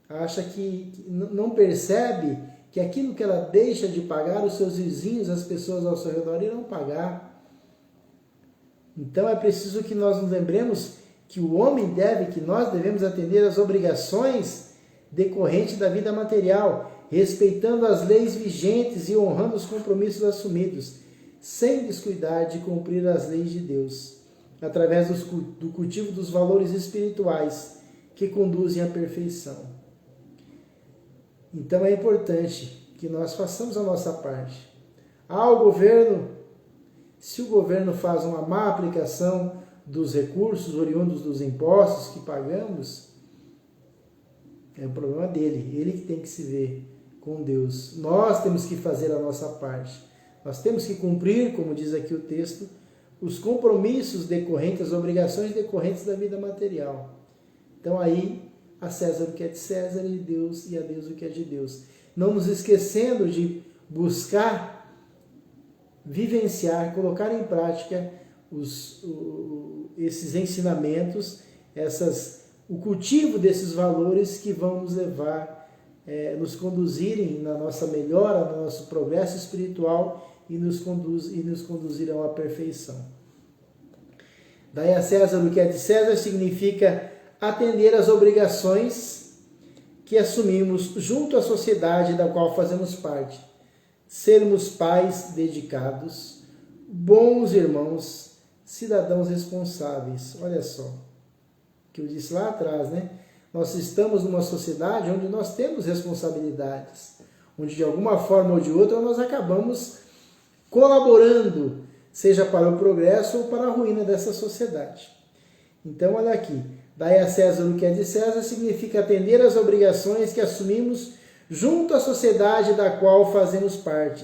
Acha que não percebe que aquilo que ela deixa de pagar, os seus vizinhos, as pessoas ao seu redor irão pagar. Então é preciso que nós nos lembremos que o homem que nós devemos atender às obrigações decorrentes da vida material, respeitando as leis vigentes e honrando os compromissos assumidos, sem descuidar de cumprir as leis de Deus, através do cultivo dos valores espirituais que conduzem à perfeição. Então é importante que nós façamos a nossa parte. O governo, se o governo faz uma má aplicação dos recursos oriundos dos impostos que pagamos, é o problema dele, ele que tem que se ver com Deus. Nós temos que fazer a nossa parte. Nós temos que cumprir, como diz aqui o texto, os compromissos decorrentes, as obrigações decorrentes da vida material. Então aí, a César o que é de César e a Deus o que é de Deus. Não nos esquecendo de buscar, vivenciar, colocar em prática esses ensinamentos, o cultivo desses valores que vão nos levar, nos conduzirem na nossa melhora, no nosso progresso espiritual e nos conduzirão à perfeição. Daí a César o que é de César significa atender às obrigações que assumimos junto à sociedade da qual fazemos parte. Sermos pais dedicados, bons irmãos, cidadãos responsáveis. Olha só, que eu disse lá atrás, né? Nós estamos numa sociedade onde nós temos responsabilidades, onde de alguma forma ou de outra nós acabamos colaborando, seja para o progresso ou para a ruína dessa sociedade. Então, olha aqui, daí a César o que é de César significa atender às obrigações que assumimos junto à sociedade da qual fazemos parte.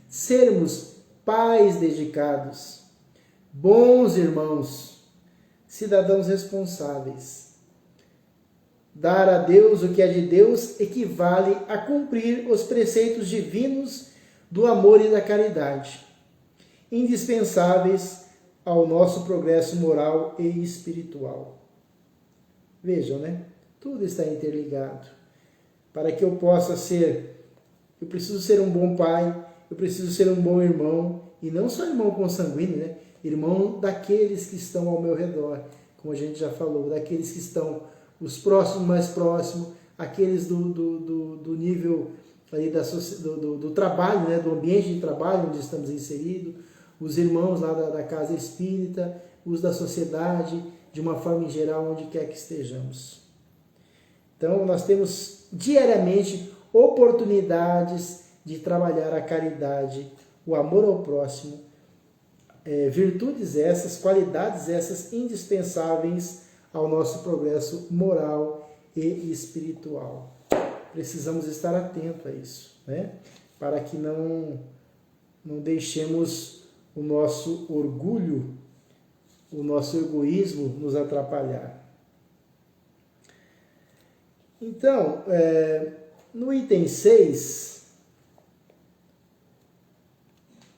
Sermos pais dedicados, bons irmãos, cidadãos responsáveis. Dar a Deus o que é de Deus equivale a cumprir os preceitos divinos do amor e da caridade, indispensáveis ao nosso progresso moral e espiritual. Vejam, né? Tudo está interligado. Para que eu preciso ser um bom pai, eu preciso ser um bom irmão, e não só irmão consanguíneo, né? Irmão daqueles que estão ao meu redor, como a gente já falou, daqueles que estão os próximos, mais próximos, aqueles do nível aí do trabalho, né? Do ambiente de trabalho onde estamos inseridos, os irmãos lá da casa espírita, os da sociedade, de uma forma em geral, onde quer que estejamos. Então, nós temos diariamente oportunidades de trabalhar a caridade, o amor ao próximo, virtudes essas, qualidades essas indispensáveis ao nosso progresso moral e espiritual. Precisamos estar atentos a isso, né? Para que não deixemos o nosso orgulho, o nosso egoísmo nos atrapalhar. Então, no item 6,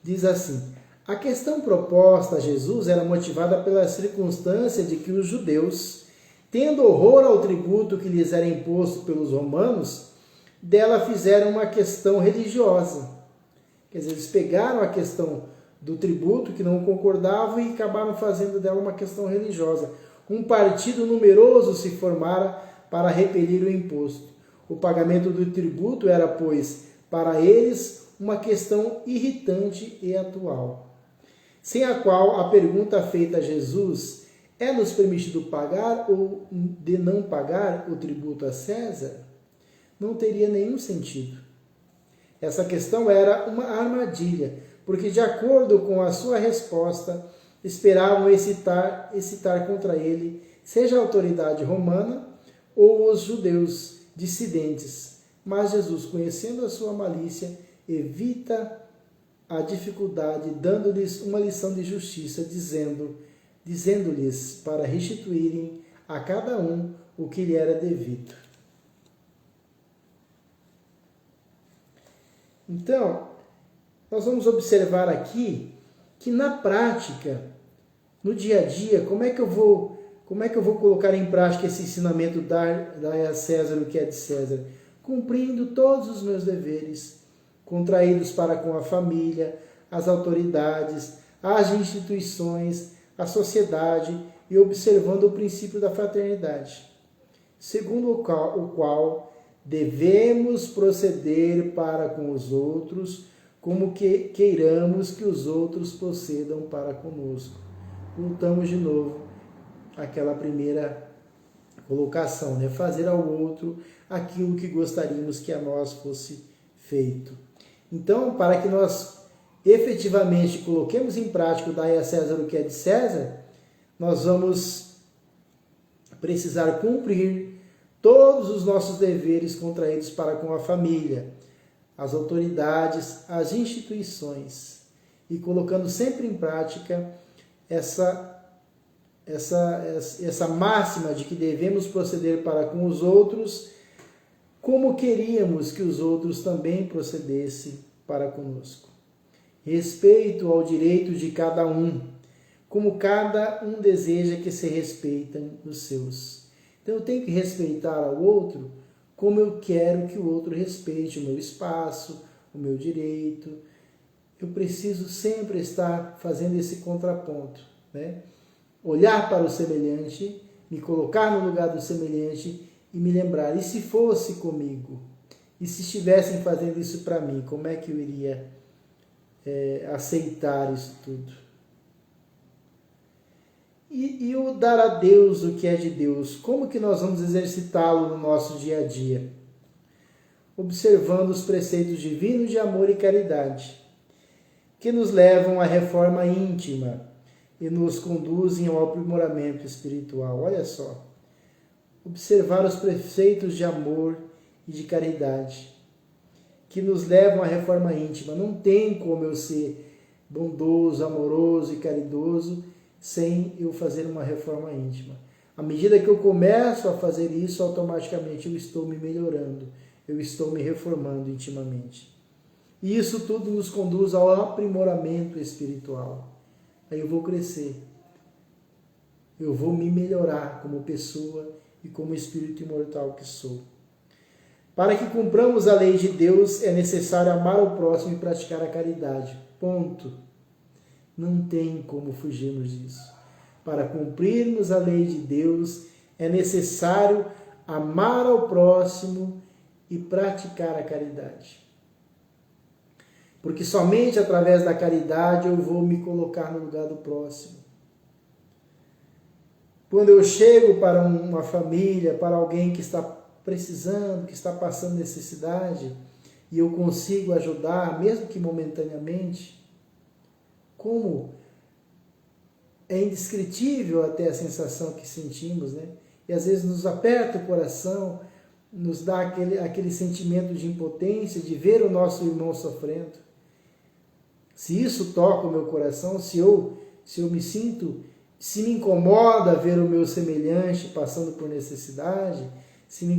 diz assim: a questão proposta a Jesus era motivada pela circunstância de que os judeus, tendo horror ao tributo que lhes era imposto pelos romanos, dela fizeram uma questão religiosa. Quer dizer, eles pegaram a questão do tributo, que não concordavam, e acabaram fazendo dela uma questão religiosa. Um partido numeroso se formara para repelir o imposto. O pagamento do tributo era, pois, para eles, uma questão irritante e atual, sem a qual a pergunta feita a Jesus: é-nos permitido pagar ou de não pagar o tributo a César? Não teria nenhum sentido. Essa questão era uma armadilha, porque, de acordo com a sua resposta, esperavam excitar contra ele, seja a autoridade romana ou os judeus dissidentes. Mas Jesus, conhecendo a sua malícia, evita a dificuldade, dando-lhes uma lição de justiça, dizendo: dizendo-lhes para restituírem a cada um o que lhe era devido. Então, nós vamos observar aqui que na prática, no dia a dia, como é que eu vou colocar em prática esse ensinamento, dar a César o que é de César? Cumprindo todos os meus deveres, contraídos para com a família, as autoridades, as instituições, a sociedade e observando o princípio da fraternidade, segundo o qual devemos proceder para com os outros, como que queiramos que os outros procedam para conosco. Voltamos de novo àquela primeira colocação, né? Fazer ao outro aquilo que gostaríamos que a nós fosse feito. Então, para que nós efetivamente coloquemos em prática o dai a César o que é de César, nós vamos precisar cumprir todos os nossos deveres contraídos para com a família, as autoridades, as instituições, e colocando sempre em prática essa máxima de que devemos proceder para com os outros como queríamos que os outros também procedessem para conosco. Respeito ao direito de cada um, como cada um deseja que se respeitem os seus. Então eu tenho que respeitar ao outro como eu quero que o outro respeite o meu espaço, o meu direito. Eu preciso sempre estar fazendo esse contraponto, né? Olhar para o semelhante, me colocar no lugar do semelhante e me lembrar, e se fosse comigo? E se estivessem fazendo isso para mim, como é que eu iria aceitar isso tudo? E o dar a Deus o que é de Deus, como que nós vamos exercitá-lo no nosso dia a dia? Observando os preceitos divinos de amor e caridade, que nos levam à reforma íntima e nos conduzem ao aprimoramento espiritual. Olha só, observar os preceitos de amor e de caridade, que nos levam à reforma íntima. Não tem como eu ser bondoso, amoroso e caridoso sem eu fazer uma reforma íntima. À medida que eu começo a fazer isso, automaticamente eu estou me melhorando, eu estou me reformando intimamente. E isso tudo nos conduz ao aprimoramento espiritual. Aí eu vou crescer, eu vou me melhorar como pessoa e como espírito imortal que sou. Para que cumpramos a lei de Deus, é necessário amar o próximo e praticar a caridade. Ponto. Não tem como fugirmos disso. Para cumprirmos a lei de Deus, é necessário amar ao próximo e praticar a caridade. Porque somente através da caridade eu vou me colocar no lugar do próximo. Quando eu chego para uma família, para alguém que está precisando, que está passando necessidade, e eu consigo ajudar, mesmo que momentaneamente, como é indescritível até a sensação que sentimos, né? E às vezes nos aperta o coração, nos dá aquele sentimento de impotência, de ver o nosso irmão sofrendo. Se isso toca o meu coração, se eu me sinto, se me incomoda ver o meu semelhante passando por necessidade, se me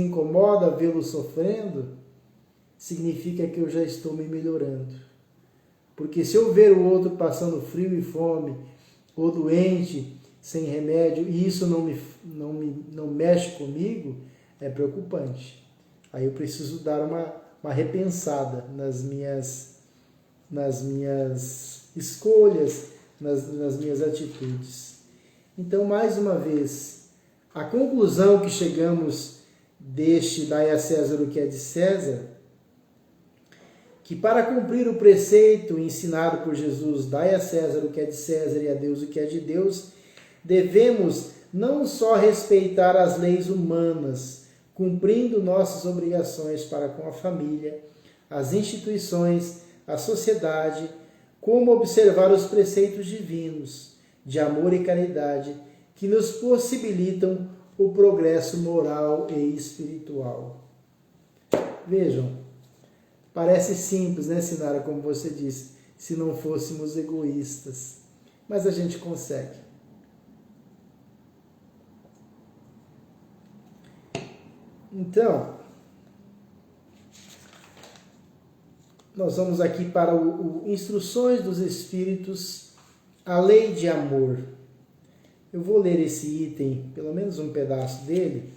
incomoda vê-lo sofrendo, significa que eu já estou me melhorando. Porque se eu ver o outro passando frio e fome, ou doente, sem remédio, e isso não mexe comigo, é preocupante. Aí eu preciso dar uma repensada nas minhas escolhas, nas minhas atitudes. Então, mais uma vez, a conclusão que chegamos deste dai a César o que é de César, que para cumprir o preceito ensinado por Jesus, dai a César o que é de César e a Deus o que é de Deus, devemos não só respeitar as leis humanas, cumprindo nossas obrigações para com a família, as instituições, a sociedade, como observar os preceitos divinos de amor e caridade que nos possibilitam o progresso moral e espiritual. Vejam, parece simples, né, Sinara, como você disse, se não fôssemos egoístas. mas a gente consegue. Então, nós vamos aqui para o Instruções dos Espíritos, a Lei de Amor. Eu vou ler esse item, pelo menos um pedaço dele.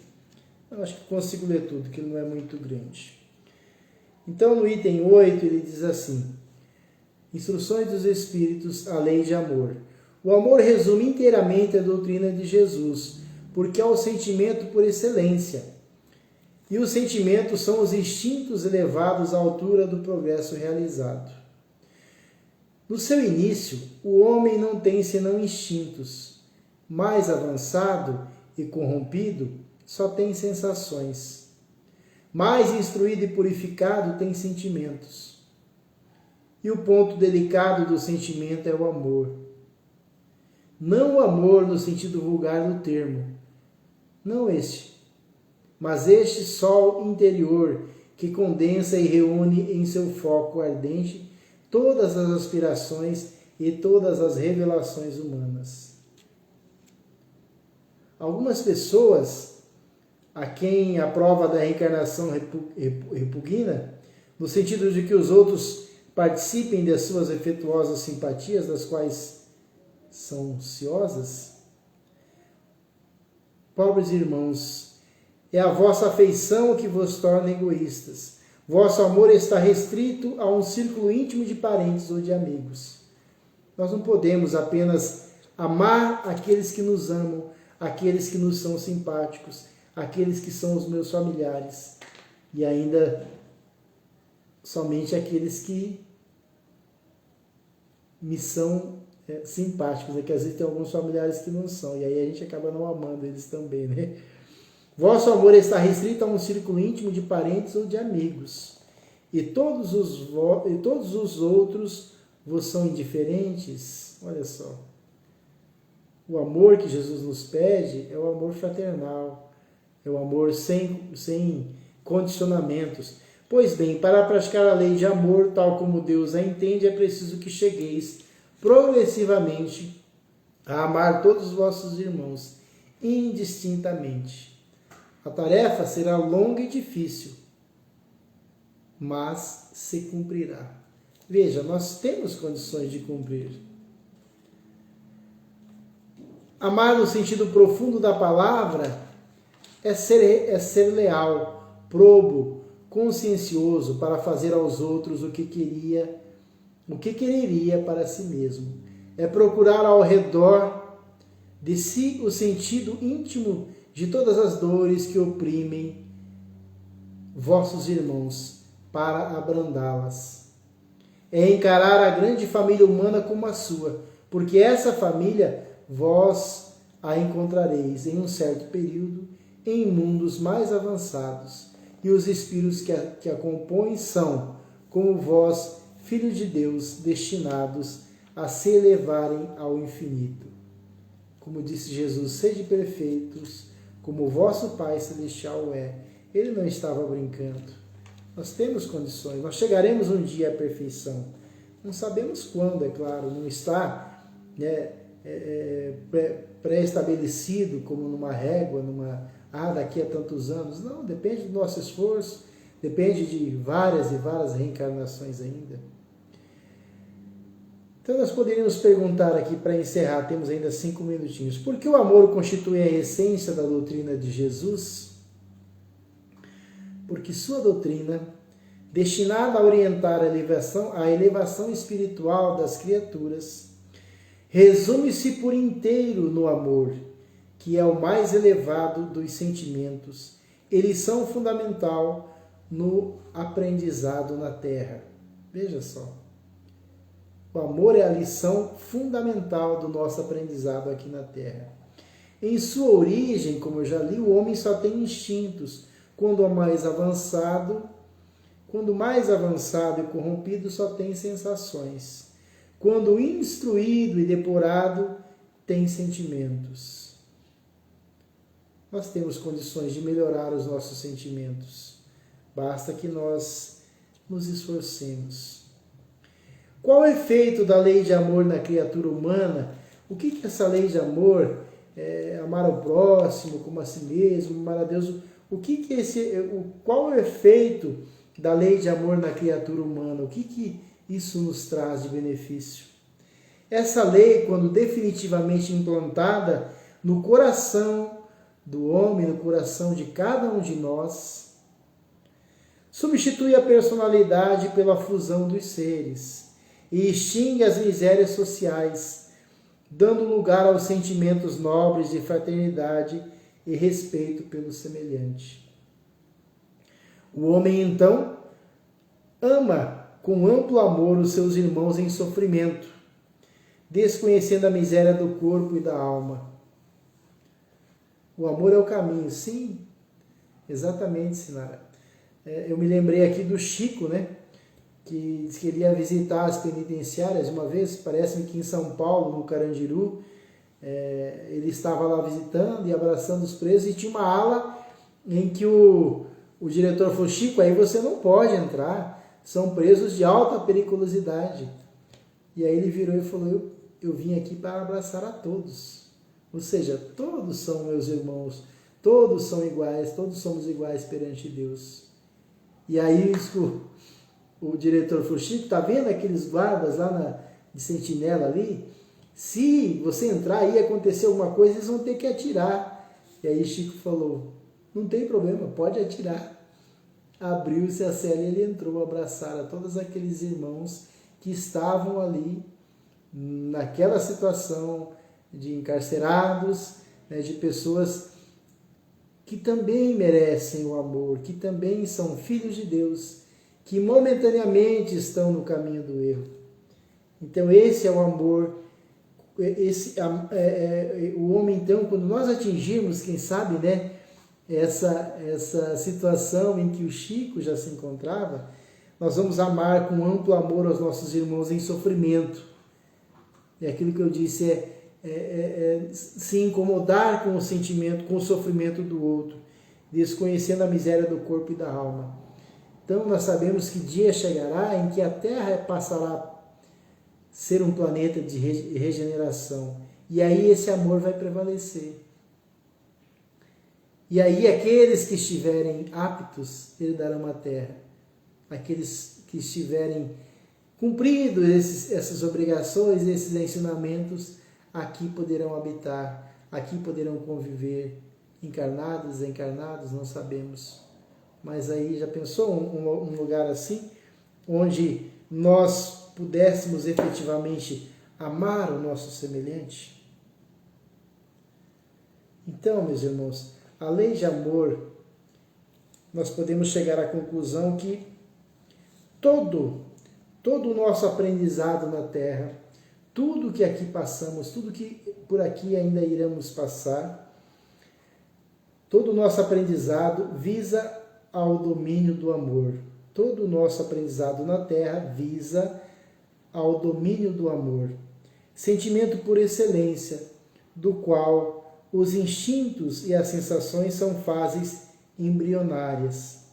Eu acho que consigo ler tudo, que ele não é muito grande. Então, no item 8, ele diz assim: Instruções dos Espíritos, a Lei de Amor. O amor resume inteiramente a doutrina de Jesus, porque é o sentimento por excelência. E os sentimentos são os instintos elevados à altura do progresso realizado. No seu início, o homem não tem senão instintos. Mais avançado e corrompido, só tem sensações. Mais instruído e purificado, tem sentimentos. E o ponto delicado do sentimento é o amor. Não o amor no sentido vulgar do termo, não este, mas este sol interior que condensa e reúne em seu foco ardente todas as aspirações e todas as revelações humanas. Algumas pessoas, a quem a prova da reencarnação repugna, no sentido de que os outros participem das suas afetuosas simpatias, das quais são ciosas, pobres irmãos, é a vossa afeição que vos torna egoístas. Vosso amor está restrito a um círculo íntimo de parentes ou de amigos. Nós não podemos apenas amar aqueles que nos amam, aqueles que nos são simpáticos, aqueles que são os meus familiares, e ainda somente aqueles que me são simpáticos, que às vezes tem alguns familiares que não são, e aí a gente acaba não amando eles também, né? Vosso amor está restrito a um círculo íntimo de parentes ou de amigos, e todos os outros vos são indiferentes. Olha só. O amor que Jesus nos pede é o amor fraternal, é o amor sem condicionamentos. Pois bem, para praticar a lei de amor, tal como Deus a entende, é preciso que chegueis progressivamente a amar todos os vossos irmãos, indistintamente. A tarefa será longa e difícil, mas se cumprirá. Veja, nós temos condições de cumprir. Amar no sentido profundo da palavra é ser leal, probo, consciencioso para fazer aos outros o que quereria para si mesmo. É procurar ao redor de si o sentido íntimo de todas as dores que oprimem vossos irmãos, para abrandá-las. É encarar a grande família humana como a sua, porque essa família vós a encontrareis em um certo período em mundos mais avançados, e os espíritos que a compõem são, como vós, filhos de Deus, destinados a se elevarem ao infinito. Como disse Jesus, sede perfeitos, como o vosso Pai Celestial é. Ele não estava brincando. Nós temos condições, nós chegaremos um dia à perfeição. Não sabemos quando, é claro, não está pré-estabelecido como numa régua, daqui a tantos anos. Não, depende do nosso esforço, depende de várias e várias reencarnações ainda. Então nós poderíamos perguntar aqui, para encerrar, temos ainda 5 minutinhos, por que o amor constitui a essência da doutrina de Jesus? Porque sua doutrina, destinada a orientar a elevação espiritual das criaturas, resume-se por inteiro no amor, que é o mais elevado dos sentimentos e lição fundamental no aprendizado na Terra. Veja só. O amor é a lição fundamental do nosso aprendizado aqui na Terra. Em sua origem, como eu já li, o homem só tem instintos. Quando mais avançado e corrompido, só tem sensações. Quando instruído e depurado, tem sentimentos. Nós temos condições de melhorar os nossos sentimentos. Basta que nós nos esforcemos. Qual o efeito da lei de amor na criatura humana O que é essa lei de amor? Amar ao próximo como a si mesmo, amar a Deus. O que é qual é o efeito da lei de amor na criatura humana? O que isso nos traz de benefício? Essa lei, quando definitivamente implantada no coração do homem, no coração de cada um de nós, substitui a personalidade pela fusão dos seres e extingue as misérias sociais, dando lugar aos sentimentos nobres de fraternidade e respeito pelo semelhante. O homem, então, ama com amplo amor os seus irmãos em sofrimento, desconhecendo a miséria do corpo e da alma. O amor é o caminho, sim, exatamente, Sinara. Eu me lembrei aqui do Chico, né? Que disse que ele ia visitar as penitenciárias uma vez, parece-me que em São Paulo, no Carandiru, ele estava lá visitando e abraçando os presos, e tinha uma ala em que o diretor falou: Chico, aí você não pode entrar, são presos de alta periculosidade. E aí ele virou e falou: eu vim aqui para abraçar a todos. Ou seja, todos são meus irmãos, todos são iguais, todos somos iguais perante Deus. E aí o diretor falou: Chico, está vendo aqueles guardas lá de sentinela ali? Se você entrar e acontecer alguma coisa, eles vão ter que atirar. E aí Chico falou: não tem problema, pode atirar. Abriu-se a cela e ele entrou a abraçar a todos aqueles irmãos que estavam ali naquela situação de encarcerados, né, de pessoas que também merecem o amor, que também são filhos de Deus, que momentaneamente estão no caminho do erro. Então esse é o amor, o homem, então, quando nós atingirmos, quem sabe, né, essa situação em que o Chico já se encontrava, nós vamos amar com amplo amor aos nossos irmãos em sofrimento. É aquilo que eu disse, se incomodar com o sentimento, com o sofrimento do outro, desconhecendo a miséria do corpo e da alma. Então nós sabemos que dia chegará em que a Terra passará a ser um planeta de regeneração. E aí esse amor vai prevalecer. E aí aqueles que estiverem aptos herdarão a terra. Aqueles que estiverem cumprindo essas obrigações, esses ensinamentos, aqui poderão habitar, aqui poderão conviver, encarnados, desencarnados, não sabemos. Mas aí já pensou um lugar assim, onde nós pudéssemos efetivamente amar o nosso semelhante? Então, meus irmãos, a lei de amor, nós podemos chegar à conclusão que todo o nosso aprendizado na Terra, tudo que aqui passamos, tudo que por aqui ainda iremos passar, todo o nosso aprendizado visa ao domínio do amor. Todo o nosso aprendizado na Terra visa ao domínio do amor. Sentimento por excelência, do qual os instintos e as sensações são fases embrionárias.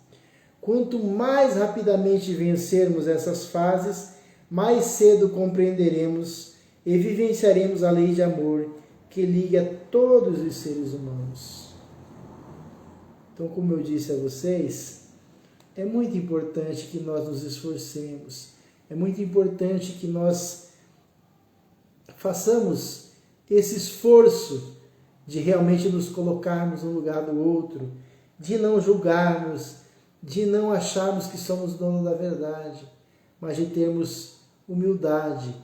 Quanto mais rapidamente vencermos essas fases, mais cedo compreenderemos e vivenciaremos a lei de amor que liga todos os seres humanos. Então, como eu disse a vocês, é muito importante que nós nos esforcemos, é muito importante que nós façamos esse esforço de realmente nos colocarmos no lugar do outro, de não julgarmos, de não acharmos que somos donos da verdade, mas de termos humildade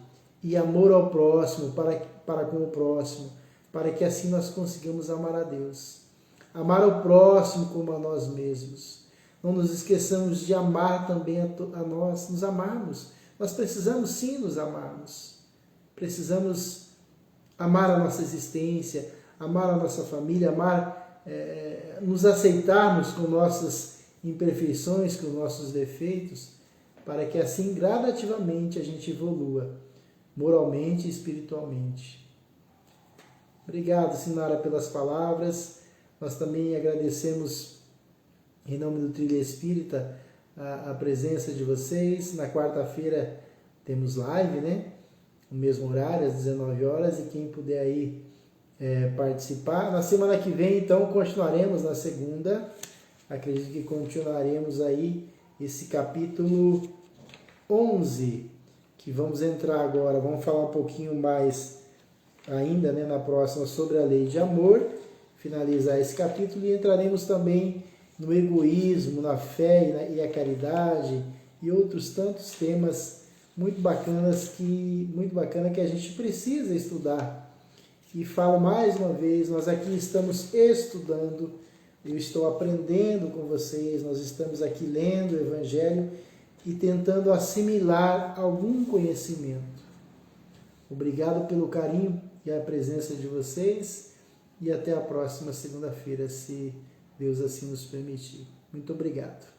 e amor ao próximo, para com o próximo, para que assim nós consigamos amar a Deus. Amar ao próximo como a nós mesmos. Não nos esqueçamos de amar também a nós, nos amarmos. Nós precisamos sim nos amarmos. Precisamos amar a nossa existência, amar a nossa família, nos aceitarmos com nossas imperfeições, com nossos defeitos, para que assim gradativamente a gente evolua, moralmente e espiritualmente. Obrigado, Sinara, pelas palavras. Nós também agradecemos, em nome do Trilha Espírita, a presença de vocês. Na quarta-feira temos live, né? no mesmo horário, às 19 horas, e quem puder aí participar. Na semana que vem, então, continuaremos na segunda, acredito que continuaremos aí esse capítulo 11, que vamos entrar agora, vamos falar um pouquinho mais ainda, né, na próxima sobre a lei de amor, finalizar esse capítulo, e entraremos também no egoísmo, na fé e a caridade e outros tantos temas muito bacana que a gente precisa estudar. E falo mais uma vez, nós aqui estamos estudando, eu estou aprendendo com vocês, nós estamos aqui lendo o Evangelho e tentando assimilar algum conhecimento. Obrigado pelo carinho e a presença de vocês, e até a próxima segunda-feira, se Deus assim nos permitir. Muito obrigado.